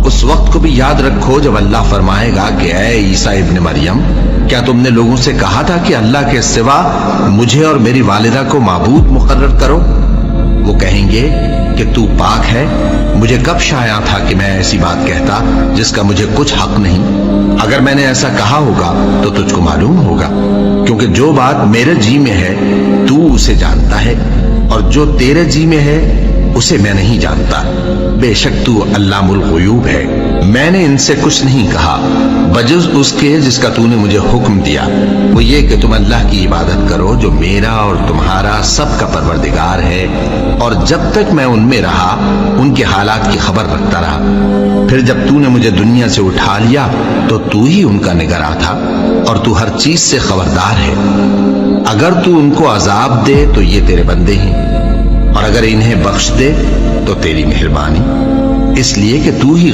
उस वक्त को भी याद रखो जब अल्लाह फरमाएगा कि ऐ ईसा इब्न मरियम, क्या तुमने लोगों से कहा था कि अल्लाह के सिवा मुझे और मेरी वालिदा को माबूद मुकर्रर करो? वो कहेंगे कि तू पाक है, मुझे कब शाया था कि मैं ऐसी बात कहता जिसका मुझे कुछ हक नहीं। अगर मैंने ऐसा कहा होगा तो तुझको मालूम होगा, क्योंकि जो बात मेरे जी में है तू उसे जानता है, और जो तेरे जी में है उसे मैं नहीं जानता। बेशक तू अल्लामुल गुयूब है। मैंने इनसे कुछ नहीं कहा बजुज़ उसके जिसका तूने मुझे हुक्म दिया, वो ये कि तुम अल्लाह की इबादत करो जो मेरा और तुम्हारा सबका परवरदिगार है, और जब तक मैं उनमें रहा उनके हालात की खबर रखता रहा। फिर जब तूने मुझे दुनिया से उठा लिया तो तू ही उनका निगरां था, और तू हर चीज से खबरदार है। अगर तू उनको अजाब दे तो ये तेरे बंदे हैं, और अगर इन्हें बख्श दे तो तेरी मेहरबानी, इसलिए कि तू ही